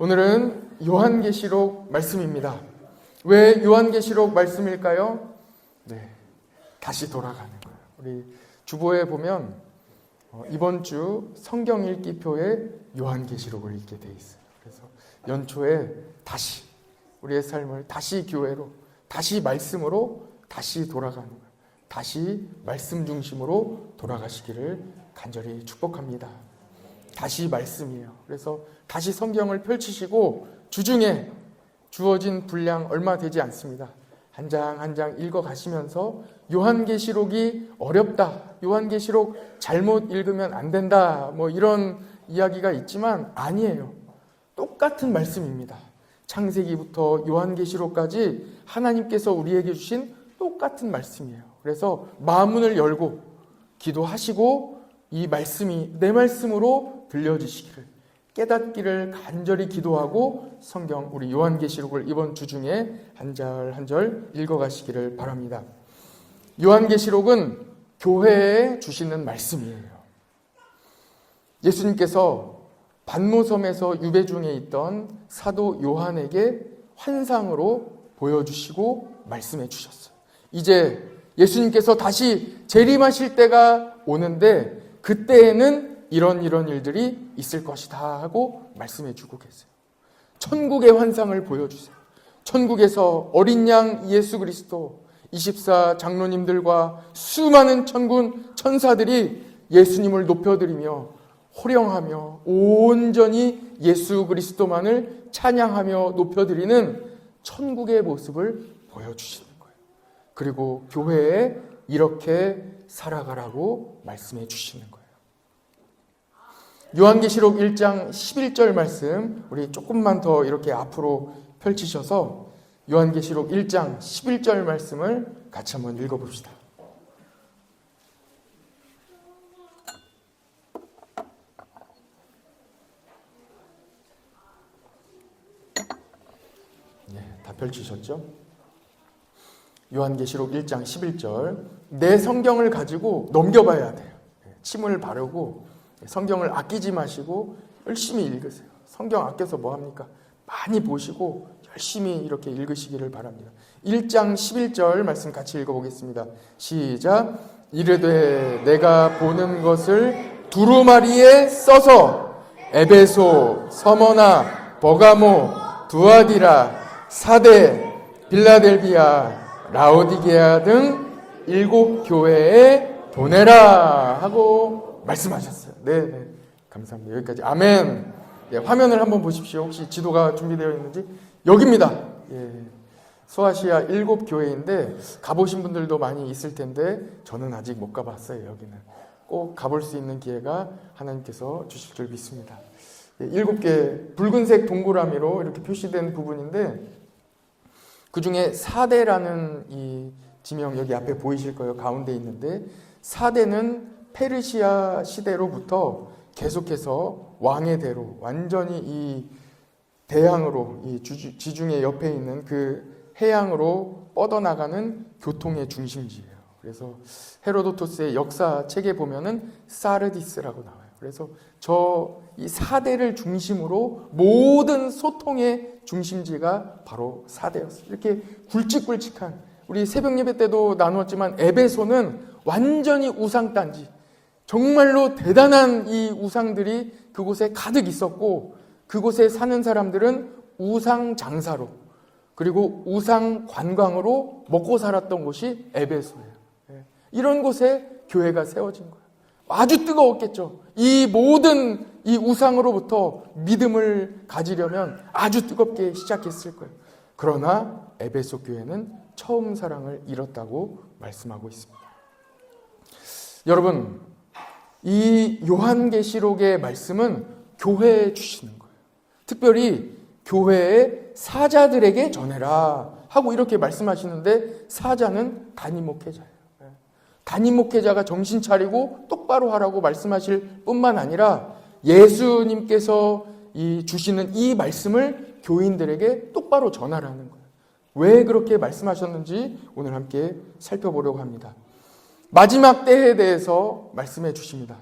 오늘은 요한계시록 말씀입니다. 왜 요한계시록 말씀일까요? 다시 돌아가는 거예요. 우리 주보에 보면 이번 주 성경 읽기표에 요한계시록을 읽게 돼 있어요. 그래서 연초에 다시 우리의 삶을 다시 교회로, 다시 말씀으로 다시 돌아가는 거예요. 다시 말씀 중심으로 돌아가시기를 간절히 축복합니다. 다시 말씀이에요. 그래서 다시 성경을 펼치시고 주중에 주어진 분량 얼마 되지 않습니다. 한 장 한 장 읽어가시면서 요한계시록이 어렵다, 요한계시록 잘못 읽으면 안 된다, 이런 이야기가 있지만 아니에요. 똑같은 말씀입니다. 창세기부터 요한계시록까지 하나님께서 우리에게 주신 똑같은 말씀이에요. 그래서 마음문을 열고 기도하시고 이 말씀이 내 말씀으로 들려지시기를, 깨닫기를 간절히 기도하고 성경 우리 요한계시록을 이번 주 중에 한 절 한 절 읽어가시기를 바랍니다. 요한계시록은 교회에 주시는 말씀이에요. 예수님께서 반모섬에서 유배 중에 있던 사도 요한에게 환상으로 보여주시고 말씀해 주셨어요. 이제 예수님께서 다시 재림하실 때가 오는데 그때에는 이런 일들이 있을 것이다 하고 말씀해 주고 계세요. 천국의 환상을 보여주세요. 천국에서 어린 양 예수 그리스도, 24 장로님들과 수많은 천군 천사들이 예수님을 높여드리며 호령하며 온전히 예수 그리스도만을 찬양하며 높여드리는 천국의 모습을 보여주시는 거예요. 그리고 교회에 이렇게 살아가라고 말씀해 주시는 거예요. 요한계시록 1장 11절 말씀 우리 조금만 더 이렇게 앞으로 펼치셔서 요한계시록 1장 11절 말씀을 같이 한번 읽어봅시다. 다 펼치셨죠? 요한계시록 1장 11절 내 성경을 가지고 넘겨봐야 돼요. 침을 바르고 성경을 아끼지 마시고 열심히 읽으세요. 성경 아껴서 뭐합니까? 많이 보시고 열심히 이렇게 읽으시기를 바랍니다. 1장 11절 말씀 같이 읽어보겠습니다. 시작. 이르되 내가 보는 것을 두루마리에 써서 에베소, 서머나, 버가모, 두아디라, 사데, 빌라델비아, 라오디게아 등 7 교회에 보내라 하고 말씀하셨어요. 네, 감사합니다. 여기까지. 아멘. 화면을 한번 보십시오. 혹시 지도가 준비되어 있는지. 여기입니다. 소아시아 7 교회인데 가보신 분들도 많이 있을 텐데 저는 아직 못 가봤어요. 여기는 꼭 가볼 수 있는 기회가 하나님께서 주실 줄 믿습니다. 7개 붉은색 동그라미로 이렇게 표시된 부분인데 그 중에 사대라는 이 지명 여기 앞에 보이실 거예요. 가운데 있는데 사대는 페르시아 시대로부터 계속해서 왕의 대로 완전히 이 대양으로 이 지중해 옆에 있는 그 해양으로 뻗어나가는 교통의 중심지예요. 그래서 헤로도토스의 역사 책에 보면은 사르디스라고 나와요. 그래서 이 사대를 중심으로 모든 소통의 중심지가 바로 사대였어요. 이렇게 굵직굵직한 우리 새벽 예배 때도 나누었지만 에베소는 완전히 우상단지, 정말로 대단한 이 우상들이 그곳에 가득 있었고 그곳에 사는 사람들은 우상 장사로 그리고 우상 관광으로 먹고 살았던 곳이 에베소예요. 이런 곳에 교회가 세워진 거예요. 아주 뜨거웠겠죠. 이 모든 이 우상으로부터 믿음을 가지려면 아주 뜨겁게 시작했을 거예요. 그러나 에베소 교회는 처음 사랑을 잃었다고 말씀하고 있습니다. 여러분, 이 요한계시록의 말씀은 교회에 주시는 거예요. 특별히 교회의 사자들에게 전해라 하고 이렇게 말씀하시는데 사자는 담임 목회자예요. 담임 목회자가 정신 차리고 똑바로 하라고 말씀하실 뿐만 아니라 예수님께서 주시는 이 말씀을 교인들에게 똑바로 전하라는 거예요. 왜 그렇게 말씀하셨는지 오늘 함께 살펴보려고 합니다. 마지막 때에 대해서 말씀해 주십니다.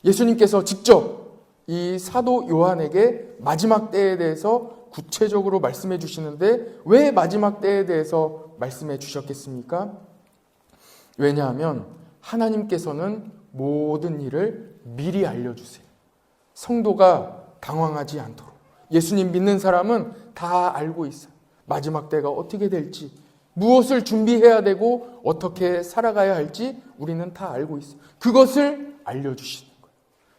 예수님께서 직접 이 사도 요한에게 마지막 때에 대해서 구체적으로 말씀해 주시는데 왜 마지막 때에 대해서 말씀해 주셨겠습니까? 왜냐하면 하나님께서는 모든 일을 미리 알려주세요. 성도가 당황하지 않도록. 예수님 믿는 사람은 다 알고 있어요. 마지막 때가 어떻게 될지, 무엇을 준비해야 되고 어떻게 살아가야 할지 우리는 다 알고 있어요. 그것을 알려주시는 거예요.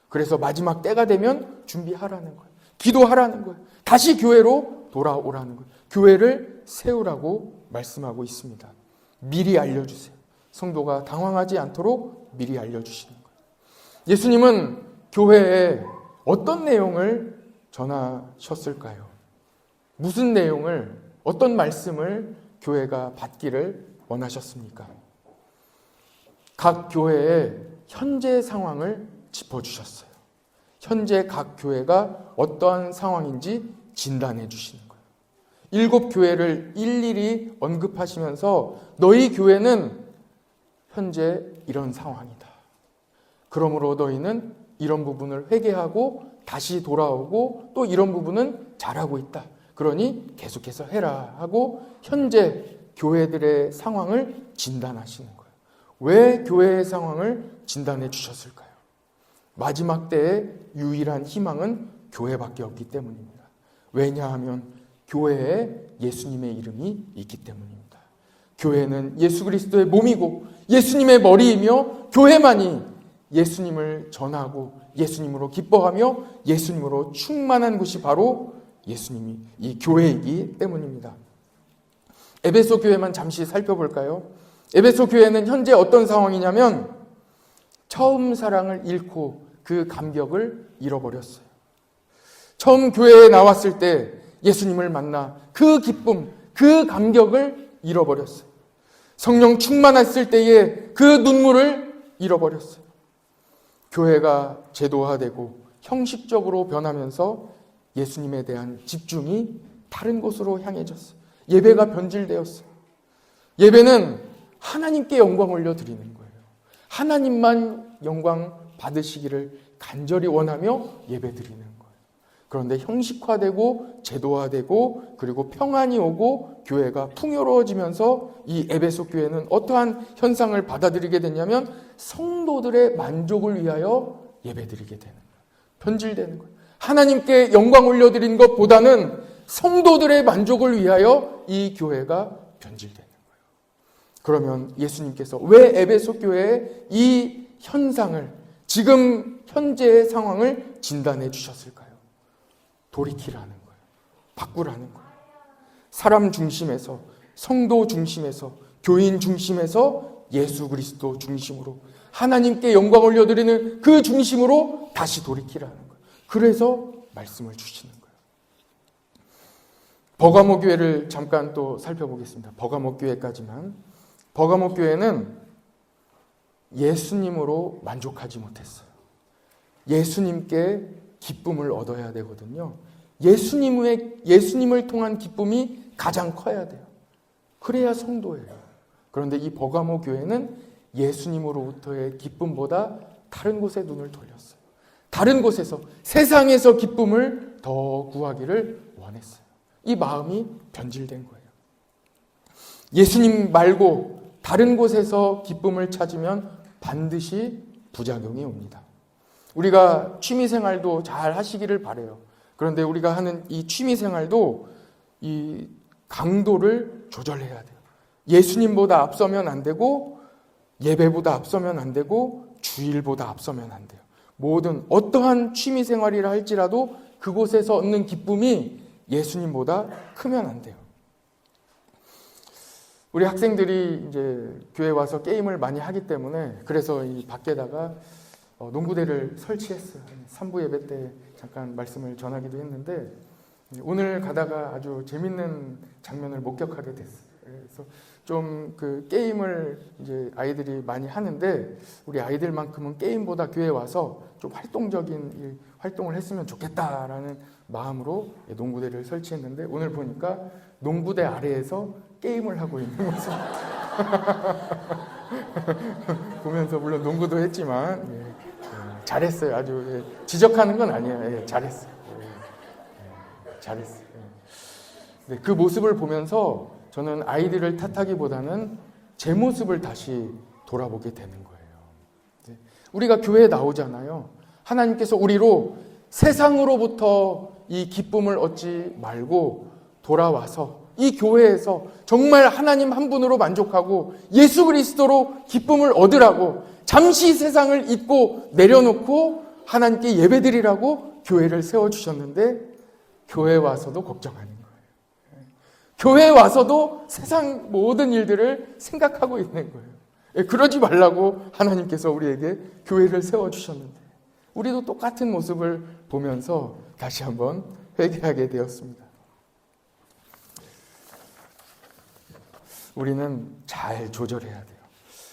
그래서 마지막 때가 되면 준비하라는 거예요. 기도하라는 거예요. 다시 교회로 돌아오라는 거예요. 교회를 세우라고 말씀하고 있습니다. 미리 알려주세요. 성도가 당황하지 않도록 미리 알려주시는 거예요. 예수님은 교회에 어떤 내용을 전하셨을까요? 무슨 내용을, 어떤 말씀을 교회가 받기를 원하셨습니까? 각 교회의 현재 상황을 짚어주셨어요. 현재 각 교회가 어떠한 상황인지 진단해 주시는 거예요. 7 교회를 일일이 언급하시면서 너희 교회는 현재 이런 상황이다. 그러므로 너희는 이런 부분을 회개하고 다시 돌아오고 또 이런 부분은 잘하고 있다. 그러니 계속해서 해라 하고 현재 교회들의 상황을 진단하시는 거예요. 왜 교회의 상황을 진단해 주셨을까요? 마지막 때의 유일한 희망은 교회밖에 없기 때문입니다. 왜냐하면 교회에 예수님의 이름이 있기 때문입니다. 교회는 예수 그리스도의 몸이고 예수님의 머리이며 교회만이 예수님을 전하고 예수님으로 기뻐하며 예수님으로 충만한 곳이 바로 예수님이 이 교회이기 때문입니다. 에베소 교회만 잠시 살펴볼까요? 에베소 교회는 현재 어떤 상황이냐면 처음 사랑을 잃고 그 감격을 잃어버렸어요. 처음 교회에 나왔을 때 예수님을 만나 그 기쁨, 그 감격을 잃어버렸어요. 성령 충만했을 때의 그 눈물을 잃어버렸어요. 교회가 제도화되고 형식적으로 변하면서 예수님에 대한 집중이 다른 곳으로 향해졌어요. 예배가 변질되었어요. 예배는 하나님께 영광 올려드리는 거예요. 하나님만 영광 받으시기를 간절히 원하며 예배드리는 거예요. 그런데 형식화되고 제도화되고 그리고 평안이 오고 교회가 풍요로워지면서 이 에베소 교회는 어떠한 현상을 받아들이게 됐냐면 성도들의 만족을 위하여 예배드리게 되는 거예요. 변질되는 거예요. 하나님께 영광 올려드리는 것보다는 성도들의 만족을 위하여 이 교회가 변질되는 거예요. 그러면 예수님께서 왜 에베소 교회의 이 현상을, 지금 현재의 상황을 진단해 주셨을까요? 돌이키라는 거예요. 바꾸라는 거예요. 사람 중심에서, 성도 중심에서, 교인 중심에서 예수 그리스도 중심으로 하나님께 영광 올려드리는 그 중심으로 다시 돌이키라는 거예요. 그래서 말씀을 주시는 거예요. 버가모 교회를 잠깐 또 살펴보겠습니다. 버가모 교회까지만. 버가모 교회는 예수님으로 만족하지 못했어요. 예수님께 기쁨을 얻어야 되거든요. 예수님을 통한 기쁨이 가장 커야 돼요. 그래야 성도예요. 그런데 이 버가모 교회는 예수님으로부터의 기쁨보다 다른 곳에 눈을 돌렸어요. 다른 곳에서, 세상에서 기쁨을 더 구하기를 원했어요. 이 마음이 변질된 거예요. 예수님 말고 다른 곳에서 기쁨을 찾으면 반드시 부작용이 옵니다. 우리가 취미생활도 잘 하시기를 바라요. 그런데 우리가 하는 이 취미생활도 이 강도를 조절해야 돼요. 예수님보다 앞서면 안 되고 예배보다 앞서면 안 되고 주일보다 앞서면 안 돼요. 모든 어떠한 취미생활이라 할지라도 그곳에서 얻는 기쁨이 예수님보다 크면 안 돼요. 우리 학생들이 이제 교회 와서 게임을 많이 하기 때문에 그래서 이 밖에다가 농구대를 설치했어요. 3부 예배 때 잠깐 말씀을 전하기도 했는데 오늘 가다가 아주 재밌는 장면을 목격하게 됐어요. 그래서 좀 그 게임을 이제 아이들이 많이 하는데 우리 아이들만큼은 게임보다 교회 와서 좀 활동적인 활동을 했으면 좋겠다라는 마음으로 농구대를 설치했는데 오늘 보니까 농구대 아래에서 게임을 하고 있는 모습 보면서 물론 농구도 했지만 잘했어요. 아주 지적하는 건 아니에요. 잘했어요. 잘했어요. 네, 그 모습을 보면서 저는 아이들을 탓하기보다는 제 모습을 다시 돌아보게 되는 거예요. 우리가 교회에 나오잖아요. 하나님께서 우리로 세상으로부터 이 기쁨을 얻지 말고 돌아와서 이 교회에서 정말 하나님 한 분으로 만족하고 예수 그리스도로 기쁨을 얻으라고 잠시 세상을 잊고 내려놓고 하나님께 예배드리라고 교회를 세워주셨는데 교회에 와서도 걱정하는 거예요. 교회에 와서도 세상 모든 일들을 생각하고 있는 거예요. 그러지 말라고 하나님께서 우리에게 교회를 세워주셨는데 우리도 똑같은 모습을 보면서 다시 한번 회개하게 되었습니다. 우리는 잘 조절해야 돼요.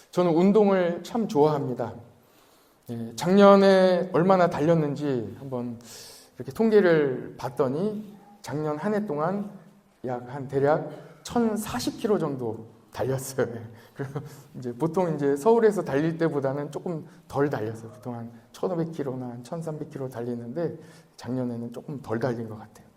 저는 운동을 참 좋아합니다. 작년에 얼마나 달렸는지 한번 이렇게 통계를 봤더니 작년 한 해 동안 대략 1,040km 정도 달렸어요. 그래서 보통 서울에서 달릴 때보다는 조금 덜 달렸어요. 보통 한 1,500km나 1,300km 달리는데 작년에는 조금 덜 달린 것 같아요.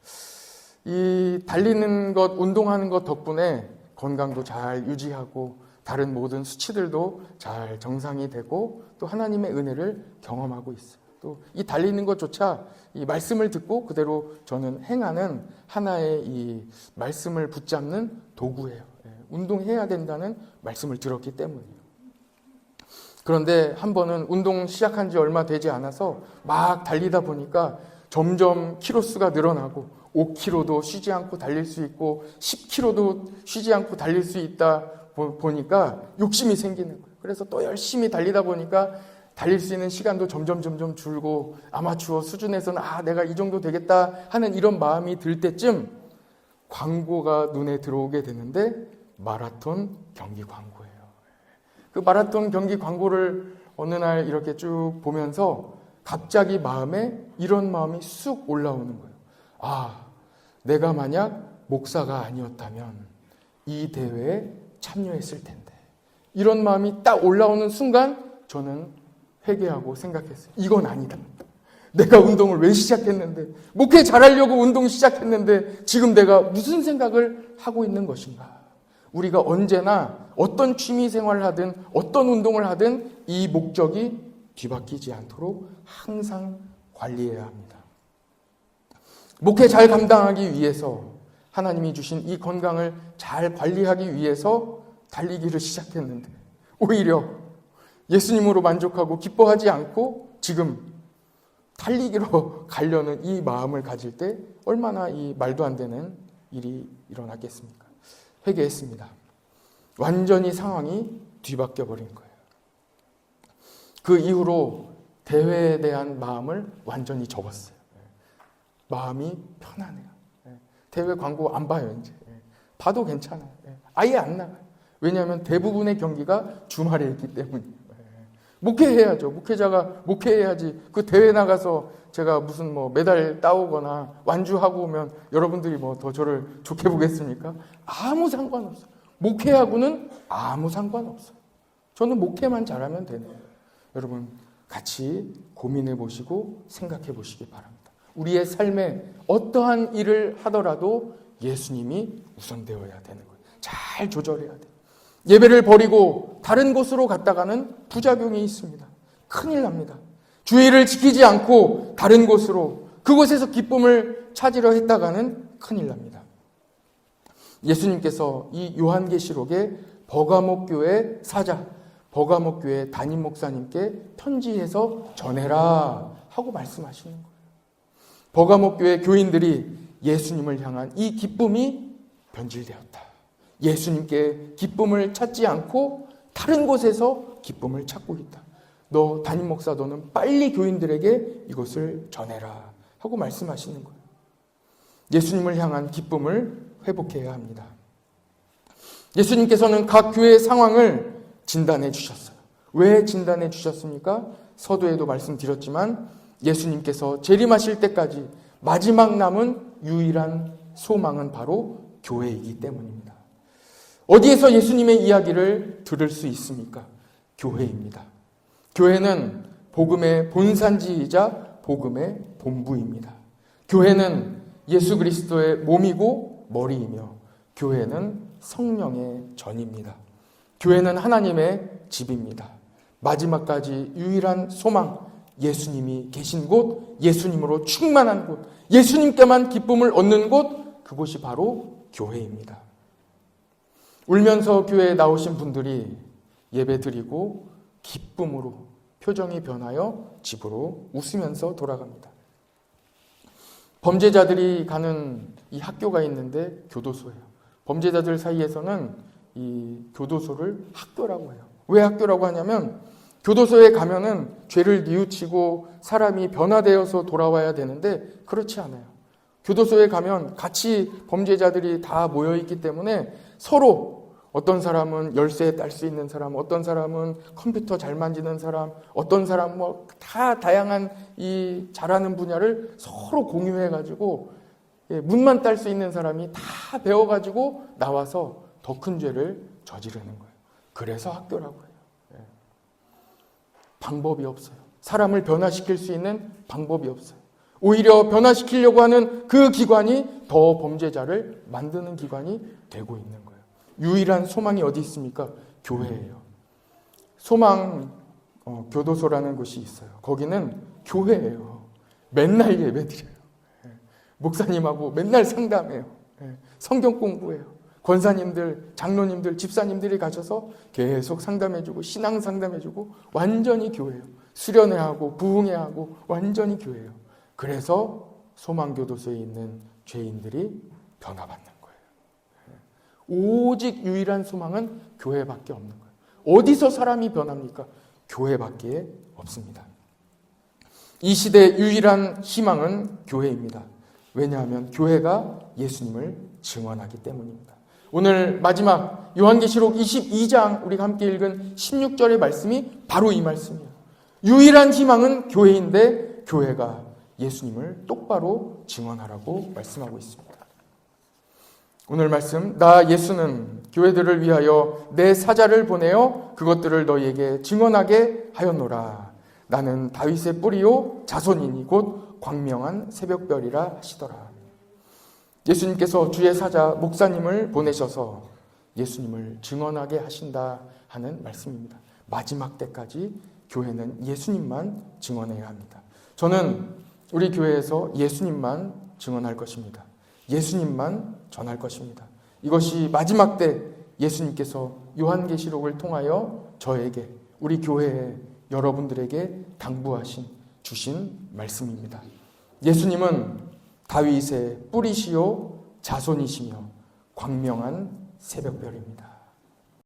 이 달리는 것, 운동하는 것 덕분에 건강도 잘 유지하고 다른 모든 수치들도 잘 정상이 되고 또 하나님의 은혜를 경험하고 있어요. 또 이 달리는 것조차 이 말씀을 듣고 그대로 저는 행하는 하나의 이 말씀을 붙잡는 도구예요. 운동해야 된다는 말씀을 들었기 때문이에요. 그런데 한 번은 운동 시작한 지 얼마 되지 않아서 막 달리다 보니까 점점 키로수가 늘어나고 5km도 쉬지 않고 달릴 수 있고 10km도 쉬지 않고 달릴 수 있다 보니까 욕심이 생기는 거예요. 그래서 또 열심히 달리다 보니까 달릴 수 있는 시간도 점점 줄고 아마추어 수준에서는 내가 이 정도 되겠다 하는 이런 마음이 들 때쯤 광고가 눈에 들어오게 되는데 마라톤 경기 광고예요. 그 마라톤 경기 광고를 어느 날 이렇게 쭉 보면서 갑자기 마음에 이런 마음이 쑥 올라오는 거예요. 내가 만약 목사가 아니었다면 이 대회에 참여했을 텐데. 이런 마음이 딱 올라오는 순간 저는 회개하고 생각했어요. 이건 아니다. 내가 운동을 왜 시작했는데, 목회 잘하려고 운동 시작했는데 지금 내가 무슨 생각을 하고 있는 것인가. 우리가 언제나 어떤 취미 생활을 하든 어떤 운동을 하든 이 목적이 뒤바뀌지 않도록 항상 관리해야 합니다. 목회 잘 감당하기 위해서 하나님이 주신 이 건강을 잘 관리하기 위해서 달리기를 시작했는데 오히려 예수님으로 만족하고 기뻐하지 않고 지금 달리기로 가려는 이 마음을 가질 때 얼마나 이 말도 안 되는 일이 일어났겠습니까? 회개했습니다. 완전히 상황이 뒤바뀌어 버린 거예요. 그 이후로 대회에 대한 마음을 완전히 접었어요. 마음이 편하네요. 대회 광고 안 봐요, 이제. 봐도 괜찮아요. 아예 안 나가요. 왜냐하면 대부분의 경기가 주말에 있기 때문이에요. 목회해야죠. 목회자가 목회해야지. 그 대회 나가서 제가 무슨 메달 따오거나 완주하고 오면 여러분들이 더 저를 좋게 보겠습니까? 아무 상관없어요. 목회하고는 아무 상관없어요. 저는 목회만 잘하면 되네요. 여러분 같이 고민해 보시고 생각해 보시기 바랍니다. 우리의 삶에 어떠한 일을 하더라도 예수님이 우선되어야 되는 거예요. 잘 조절해야 돼요. 예배를 버리고 다른 곳으로 갔다가는 부작용이 있습니다. 큰일 납니다. 주의를 지키지 않고 다른 곳으로 그곳에서 기쁨을 찾으려 했다가는 큰일 납니다. 예수님께서 이 요한계시록에 버가목 교회 사자, 버가목 교회 담임 목사님께 편지해서 전해라 하고 말씀하시는 거예요. 버가목 교회 교인들이 예수님을 향한 이 기쁨이 변질되었다. 예수님께 기쁨을 찾지 않고 다른 곳에서 기쁨을 찾고 있다. 너 담임 목사 너는 빨리 교인들에게 이것을 전해라 하고 말씀하시는 거예요. 예수님을 향한 기쁨을 회복해야 합니다. 예수님께서는 각 교회의 상황을 진단해 주셨어요. 왜 진단해 주셨습니까? 서두에도 말씀드렸지만 예수님께서 재림하실 때까지 마지막 남은 유일한 소망은 바로 교회이기 때문입니다. 어디에서 예수님의 이야기를 들을 수 있습니까? 교회입니다. 교회는 복음의 본산지이자 복음의 본부입니다. 교회는 예수 그리스도의 몸이고 머리이며 교회는 성령의 전입니다. 교회는 하나님의 집입니다. 마지막까지 유일한 소망, 예수님이 계신 곳, 예수님으로 충만한 곳, 예수님께만 기쁨을 얻는 곳, 그곳이 바로 교회입니다. 울면서 교회에 나오신 분들이 예배 드리고 기쁨으로 표정이 변하여 집으로 웃으면서 돌아갑니다. 범죄자들이 가는 이 학교가 있는데 교도소예요. 범죄자들 사이에서는 이 교도소를 학교라고 해요. 왜 학교라고 하냐면 교도소에 가면은 죄를 뉘우치고 사람이 변화되어서 돌아와야 되는데 그렇지 않아요. 교도소에 가면 같이 범죄자들이 다 모여있기 때문에 서로 어떤 사람은 열쇠 딸 수 있는 사람, 어떤 사람은 컴퓨터 잘 만지는 사람, 어떤 사람 뭐 다 다양한 이 잘하는 분야를 서로 공유해가지고 문만 딸 수 있는 사람이 다 배워가지고 나와서 더 큰 죄를 저지르는 거예요. 그래서 학교라고 해요. 방법이 없어요. 사람을 변화시킬 수 있는 방법이 없어요. 오히려 변화시키려고 하는 그 기관이 더 범죄자를 만드는 기관이 되고 있는 거예요. 유일한 소망이 어디 있습니까? 교회예요. 소망 교도소라는 곳이 있어요. 거기는 교회예요. 맨날 예배드려요. 목사님하고 맨날 상담해요. 성경 공부해요. 권사님들, 장로님들, 집사님들이 가셔서 계속 상담해주고 신앙 상담해주고 완전히 교회예요. 수련회하고 부흥회하고 완전히 교회예요. 그래서 소망교도소에 있는 죄인들이 변화받는 거예요. 오직 유일한 소망은 교회밖에 없는 거예요. 어디서 사람이 변합니까? 교회밖에 없습니다. 이 시대의 유일한 희망은 교회입니다. 왜냐하면 교회가 예수님을 증언하기 때문입니다. 오늘 마지막 요한계시록 22장 우리가 함께 읽은 16절의 말씀이 바로 이 말씀이에요. 유일한 희망은 교회인데 교회가 예수님을 똑바로 증언하라고 말씀하고 있습니다. 오늘 말씀, 나 예수는 교회들을 위하여 내 사자를 보내어 그것들을 너희에게 증언하게 하였노라. 나는 다윗의 뿌리요 자손이니 곧 광명한 새벽별이라 하시더라. 예수님께서 주의 사자 목사님을 보내셔서 예수님을 증언하게 하신다 하는 말씀입니다. 마지막 때까지 교회는 예수님만 증언해야 합니다. 저는 우리 교회에서 예수님만 증언할 것입니다. 예수님만 전할 것입니다. 이것이 마지막 때 예수님께서 요한계시록을 통하여 저에게, 우리 교회에 여러분들에게 당부하신, 주신 말씀입니다. 예수님은 다윗의 뿌리시요 자손이시며 광명한 새벽별입니다.